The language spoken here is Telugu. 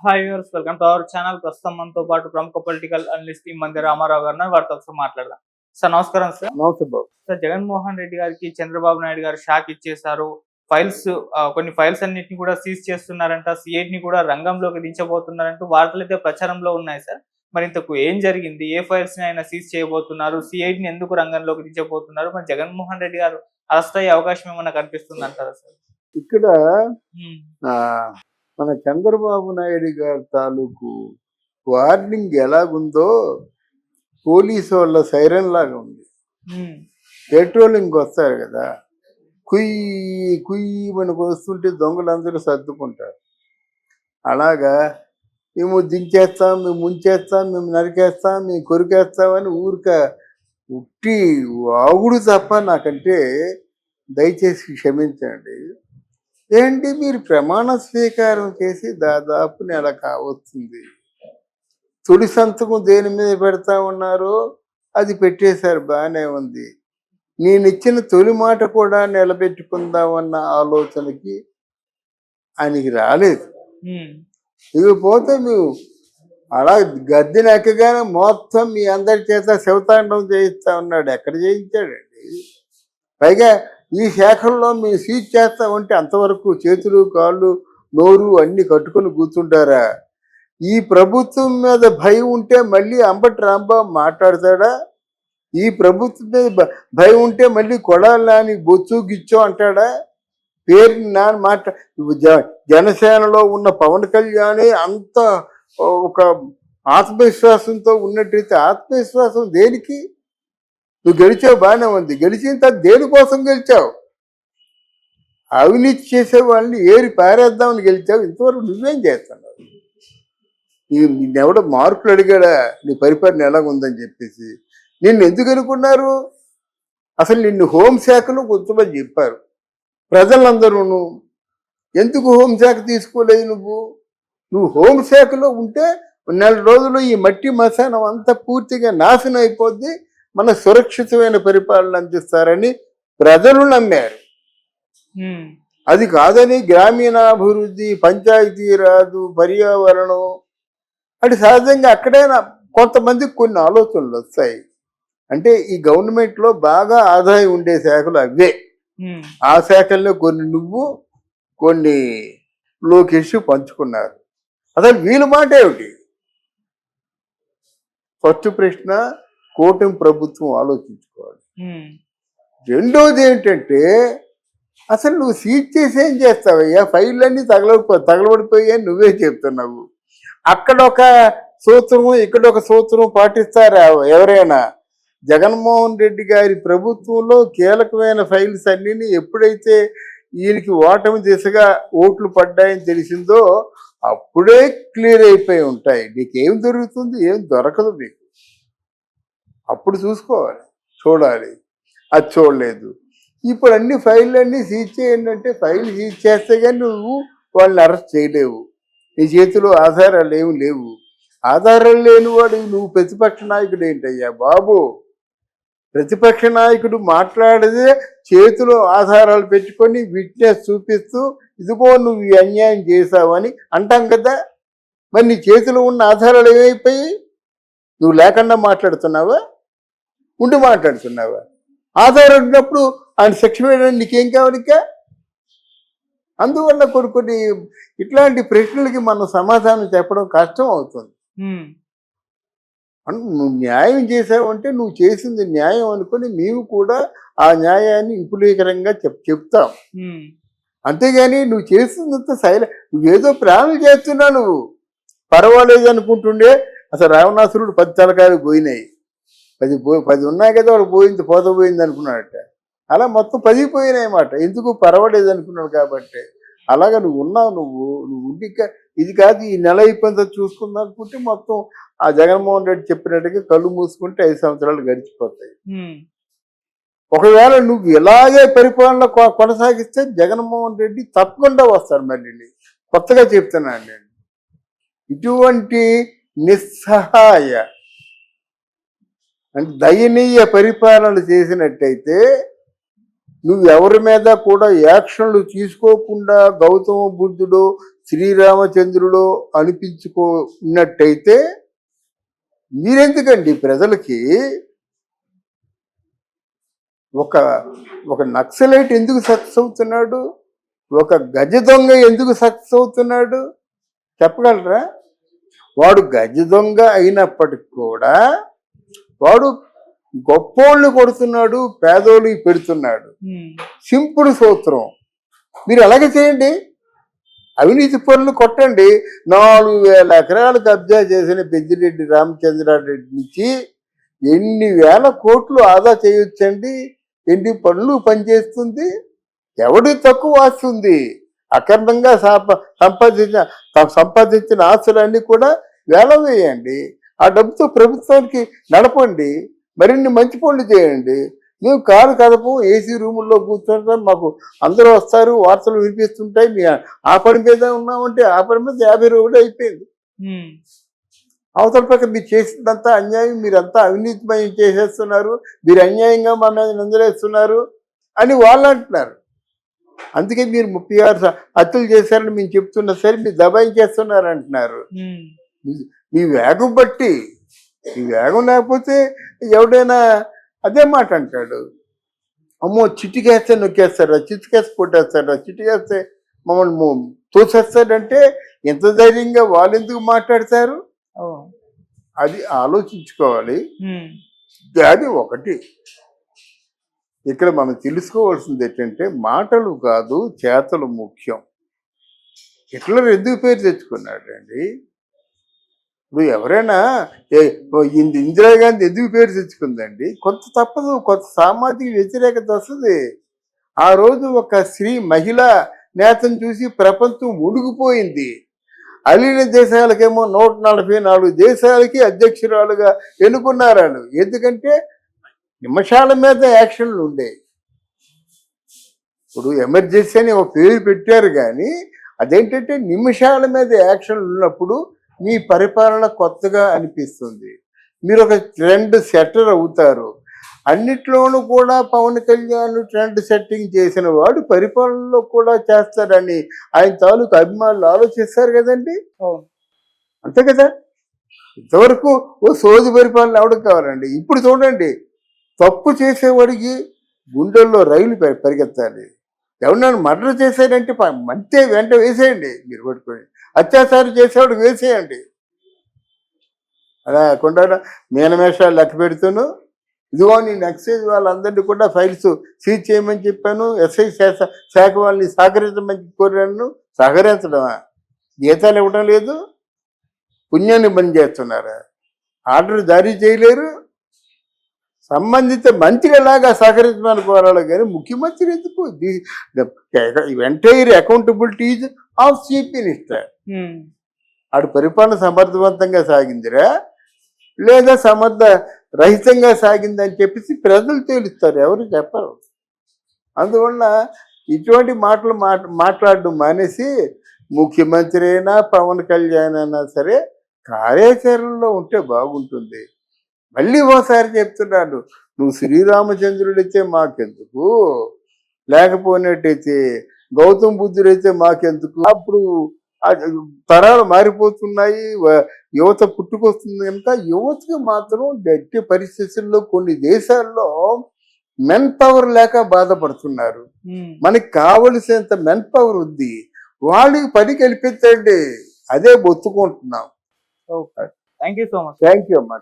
Hi viewers, welcome to our channel. ప్రస్తుతం మనతో పాటు ప్రముఖ పొలిటికల్ అనలిస్ట్ ఈ మంది రామారావు గారు వారితో ఒకసారి మాట్లాడదాం. సార్ నమస్కారం. సార్ నమస్తే బాబు. సార్, జగన్మోహన్ రెడ్డి గారికి చంద్రబాబు నాయుడు గారు షాక్ ఇచ్చేశారు. ఫైల్స్ కొన్ని ఫైల్స్ అన్నిటిని కూడా సీజ్ చేస్తున్నారంట, సిఐడిని కూడా రంగంలోకి దించబోతున్నారంటూ వార్తలు అయితే ప్రచారంలో ఉన్నాయి. సార్, మరి ఇంతకు ఏం జరిగింది? ఏ ఫైల్స్ ని ఆయన సీజ్ చేయబోతున్నారు? సిఐడిని ఎందుకు రంగంలోకి దించబోతున్నారు? మరి జగన్మోహన్ రెడ్డి గారు అరెస్ట్ అయ్యే అవకాశం ఏమన్నా కనిపిస్తుంది అంటారా సార్? ఇక్కడ మన చంద్రబాబు నాయుడు గారి తాలూకు వార్నింగ్ ఎలాగుందో పోలీసు వాళ్ళ సైరన్ లాగా ఉంది. పెట్రోలింగ్ వస్తారు కదా, కుయ్యి కుయ్యి మనకు వస్తుంటే దొంగలందరూ సర్దుకుంటారు. అలాగా మేము దించేస్తాం, మేము ముంచేస్తాం, మేము నరికేస్తాం, మేము కొరికేస్తామని ఊరిక ఉట్టి వాగుడు తప్ప నాకంటే దయచేసి క్షమించండి. ఏంటి, మీరు ప్రమాణ స్వీకారం చేసి దాదాపు నెల కావస్తుంది. తొలి సంతకం దేని మీద పెడతా ఉన్నారో అది పెట్టేశారు, బాగానే ఉంది. నేను ఇచ్చిన తొలి మాట కూడా నిలబెట్టుకుందామన్న ఆలోచనకి ఆయనకి రాలేదు. ఇకపోతే మేము అలా గద్దెని ఎక్కగానే మొత్తం మీ అందరి చేత శివతాండవం చేయిస్తా ఉన్నాడు. ఎక్కడ చేయించాడండి? పైగా ఈ శాఖల్లో మేము సీజ్ చేస్తామంటే అంతవరకు చేతులు కాళ్ళు నోరు అన్ని కట్టుకొని కూర్చుంటారా? ఈ ప్రభుత్వం మీద భయం ఉంటే మళ్ళీ అంబటి రాంబాబు మాట్లాడతాడా? ఈ ప్రభుత్వం మీద భయం ఉంటే మళ్ళీ కొడాలి నాని బొచ్చు గిచ్చో అంటాడా? పేరు నాని జనసేనలో ఉన్న పవన్ కళ్యాణ్ అంత ఒక ఆత్మవిశ్వాసంతో ఉన్నట్టయితే ఆత్మవిశ్వాసం దేనికి? నువ్వు గెలిచావు, బాగానే ఉంది. గెలిచిన తర్వాత దేనికోసం గెలిచావు? అవినీతి చేసే వాళ్ళని ఏరి పారేద్దామని గెలిచావు. ఇంతవరకు నువ్వేం చేస్తున్నావు? నిన్నెవడో మార్కులు అడిగాడా నీ పరిపాలన ఎలాగుందని చెప్పేసి? నిన్ను ఎందుకు అనుకున్నారు? అసలు నిన్ను హోంశాఖలో కొంతమంది చెప్పారు ప్రజలందరూ. ఎందుకు హోంశాఖ తీసుకోలేదు? నువ్వు హోంశాఖలో ఉంటే నెల రోజులు ఈ మట్టి మశానం అంతా పూర్తిగా నాశనం అయిపోద్ది, మన సురక్షితమైన పరిపాలన అందిస్తారని ప్రజలు నమ్మారు. అది కాదని గ్రామీణాభివృద్ధి, పంచాయతీరాజు, పర్యావరణం అంటే సహజంగా అక్కడైనా కొంతమందికి కొన్ని ఆలోచనలు వస్తాయి. అంటే ఈ గవర్నమెంట్లో బాగా ఆదాయం ఉండే శాఖలు అవే. ఆ శాఖల్లో కొన్ని నువ్వు, కొన్ని లోకేష్ పంచుకున్నారు. అసలు వీళ్ళ మాట ఏమిటి? ఫస్ట్ ప్రశ్న కూటమి ప్రభుత్వం ఆలోచించుకోవాలి. రెండోది ఏంటంటే, అసలు నువ్వు సీజ్ చేసి ఏం చేస్తావయ్యా? ఫైళ్ళన్నీ తగలబడిపోయాయని నువ్వే చెప్తున్నావు. అక్కడొక సూత్రము, ఇక్కడొక సూత్రం పాటిస్తారా ఎవరైనా? జగన్మోహన్ రెడ్డి గారి ప్రభుత్వంలో కీలకమైన ఫైల్స్ అన్నీ ఎప్పుడైతే ఈయనకి ఓటమి దిశగా ఓట్లు పడ్డాయని తెలిసిందో అప్పుడే క్లియర్ అయిపోయి ఉంటాయి. నీకేం దొరుకుతుంది? ఏం దొరకదు నీకు. అప్పుడు చూడాలి. అది చూడలేదు. ఇప్పుడు అన్ని ఫైళ్ళన్నీ సీజ్ చేయండి అంటే ఫైల్ సీజ్ చేస్తే కానీ నువ్వు వాళ్ళని అరెస్ట్ చేయలేవు. నీ చేతిలో ఆధారాలు ఏమి లేవు. ఆధారాలు లేనివాడు నువ్వు ప్రతిపక్ష నాయకుడు ఏంటయ్యా బాబు? ప్రతిపక్ష నాయకుడు మాట్లాడితే చేతిలో ఆధారాలు పెట్టుకొని విట్నెస్ చూపిస్తూ ఇదిగో నువ్వు ఈ అన్యాయం చేశావని అంటాం కదా. మరి నీ చేతిలో ఉన్న ఆధారాలు ఏమైపోయాయి? నువ్వు లేకుండా మాట్లాడుతున్నావా, ఉండి మాట్లాడుతున్నావా? ఆధారం ఉన్నప్పుడు ఆయన శిక్ష వేయడానికి నీకేం కావాలి? అందువల్ల కొన్ని ఇట్లాంటి ప్రశ్నలకి మనం సమాధానం చెప్పడం కష్టం అవుతుంది. నువ్వు న్యాయం చేసావంటే నువ్వు చేసింది న్యాయం అనుకుని మేము కూడా ఆ న్యాయాన్ని విపులీకరంగా చెప్తాం. అంతేగాని నువ్వు చేసిందంతా నువ్వేదో ప్రాణాలు చేస్తున్నావు. నువ్వు పర్వాలేదు అనుకుంటుండే అసలు రావణాసురుడు 10 తలకాయలు పోయినాయి. 10 ఉన్నాయి కదా, వాడు పోయింది అనుకున్నాడట. అలా మొత్తం 10 పోయినాయి అన్నమాట. ఎందుకు పర్వాలేదు అనుకున్నాడు కాబట్టి. అలాగా నువ్వు ఉన్నావు. నువ్వు ఉండి ఇది కాదు ఈ నెల అయిపోయిందో చూసుకుందాం అనుకుంటే మొత్తం ఆ జగన్మోహన్ రెడ్డి చెప్పినట్టుగా కళ్ళు మూసుకుంటే 5 సంవత్సరాలు గడిచిపోతాయి. ఒకవేళ నువ్వు ఇలాగే పరిపాలన కొనసాగిస్తే జగన్మోహన్ రెడ్డి తప్పకుండా వస్తాడు. మళ్ళీ కొత్తగా చెప్తున్నాను నేను, ఇటువంటి నిస్సహాయ అంటే దయనీయ పరిపాలన చేసినట్టయితే నువ్వు ఎవరి మీద కూడా యాక్షన్లు తీసుకోకుండా గౌతమ బుద్ధుడు శ్రీరామచంద్రుడు అనిపించుకున్నట్టయితే మీరెందుకండి ప్రజలకి ఒక ఒక నక్సలైట్ ఎందుకు సక్సెస్ అవుతున్నాడు, ఒక గజ దొంగ ఎందుకు సక్సెస్ అవుతున్నాడు చెప్పగలరా? వాడు గజ దొంగ అయినప్పటికి కూడా వాడు గొప్పోళ్ళు కొడుతున్నాడు, పేదోళ్ళకి పెడుతున్నాడు. సింపుల్ సూత్రం. మీరు అలాగే చేయండి. అవినీతి పనులు కొట్టండి. 4,000 ఎకరాలు కబ్జా చేసిన పెద్దిరెడ్డి రామచంద్రారెడ్డి నుంచి ఎన్ని వేల కోట్లు ఆదా చేయొచ్చండి. ఎన్ని పనులు పనిచేస్తుంది. ఎవడి తక్కువ వస్తుంది. అక్రమంగా సంపాదించిన ఆస్తులన్నీ కూడా వేలం వేయండి. ఆ డబ్బుతో ప్రభుత్వానికి నడపండి. మరిన్ని మంచి పనులు చేయండి. మేము కారు కదపం, ఏసీ రూముల్లో కూర్చుంటాం, మాకు అందరూ వస్తారు, వార్తలు వినిపిస్తుంటాయి. మీ ఆ పని మీద ఉన్నామంటే ఆ పని మీద 50 రూపాయలు అయిపోయింది. అవతల పక్క మీరు చేసిందంతా అన్యాయం, మీరంతా అవినీతిమయం చేసేస్తున్నారు, మీరు అన్యాయంగా మా మీద నిందలేస్తున్నారు అని వాళ్ళు అంటున్నారు. అందుకే మీరు 36 హత్యలు చేశారని మేము చెప్తున్నా సరే మీరు దబాయించేస్తున్నారు అంటున్నారు. మీ వేగం బట్టి, ఈ వేగం లేకపోతే ఎవడైనా అదే మాట అంటాడు. అమ్మో చిటికేస్తే నొక్కేస్తారా, చిటికేస్తే కొట్టేస్తారా, చిటికేస్తే మమ్మల్ని తోసేస్తాడంటే ఎంత ధైర్యంగా వాళ్ళు ఎందుకు మాట్లాడతారు? అది ఆలోచించుకోవాలి. అది ఒకటి. ఇక్కడ మనం తెలుసుకోవాల్సింది ఏంటంటే మాటలు కాదు చేతలు ముఖ్యం. హిట్లర్ ఎందుకు పేరు తెచ్చుకున్నాడండి? ఇప్పుడు ఎవరైనా ఇందిరాగాంధీ ఎందుకు పేరు తెచ్చుకుందండి? కొంత తప్పదు, కొంత సామాజిక వ్యతిరేకత వస్తుంది. ఆ రోజు ఒక స్త్రీ మహిళా నేతను చూసి ప్రపంచం ఉడిగిపోయింది. అలీన దేశాలకేమో 144 దేశాలకి అధ్యక్షురాలుగా ఎన్నుకున్నారు. ఎందుకంటే నిమిషాల మీద యాక్షన్లు ఉండే. ఇప్పుడు ఎమర్జెన్సీ అని ఒక పేరు పెట్టారు, కానీ అదేంటంటే నిమిషాల మీద యాక్షన్లు ఉన్నప్పుడు మీ పరిపాలన కొత్తగా అనిపిస్తుంది. మీరు ఒక ట్రెండ్ సెట్టర్ అవుతారు. అన్నిట్లోనూ కూడా పవన్ కళ్యాణ్ ట్రెండ్ సెట్టింగ్ చేసిన వాడు పరిపాలనలో కూడా చేస్తాడని ఆయన తాలూకు అభిమానులు ఆలోచిస్తారు కదండి. అంతే కదా. ఇంతవరకు ఓ సోది పరిపాలన ఎవరికి కావాలండి? ఇప్పుడు చూడండి, తప్పు చేసేవాడికి గుండెల్లో రైలు పరిగెత్తాలి. ఎవరన్నా మర్డర్ చేశాడంటే మంతే వెంట వేసేయండి, మీరు పట్టుకొని. అత్యాచారం చేసేవాడికి వేసేయండి. అలా కాకుండా మీనమేషాలు లెక్క పెడుతూను ఇదిగో నేను ఎక్సైజ్ వాళ్ళందరినీ కూడా ఫైల్స్ సీజ్ చేయమని చెప్పాను, ఎస్ఐ శాఖ వాళ్ళని సహకరించమని కోరాను. సహకరించడమా? జీతాలు ఇవ్వడం లేదు, పుణ్యాన్ని బంద్ చేస్తున్నారా? ఆర్డర్ జారీ చేయలేరు. సంబంధిత మంత్రి ఎలాగా సహకరించమని కోరాలి, కానీ ముఖ్యమంత్రి ఎందుకు? Entire accountability of chief minister. ఆడు పరిపాలన సమర్థవంతంగా సాగిందిరా లేదా సమర్థ రహితంగా సాగిందని చెప్పేసి ప్రజలు తేలుస్తారు, ఎవరు చెప్పరు. అందువల్ల ఇటువంటి మాటలు మాట్లాడడం మానేసి ముఖ్యమంత్రి అయినా పవన్ కళ్యాణ్ అయినా సరే కార్యాచరణలో ఉంటే బాగుంటుంది. మళ్ళీ ఓసారి చెప్తున్నాడు, నువ్వు శ్రీరామచంద్రుడైతే మాకెందుకు, లేకపోయినట్టయితే గౌతమ్ బుద్ధుడైతే మాకెందుకు. అప్పుడు తరాలు మారిపోతున్నాయి, యువత పుట్టుకొస్తుంది కనుక యువతకి మాత్రం గట్టి పరిస్థితుల్లో కొన్ని దేశాల్లో మెన్ పవర్ లేక బాధపడుతున్నారు. మనకి కావలసినంత మెన్ పవర్ ఉంది, వాళ్ళకి పని కల్పించండి. అదే బొత్తుకుంటున్నాం. Thank you so much. Thank you అమ్మా.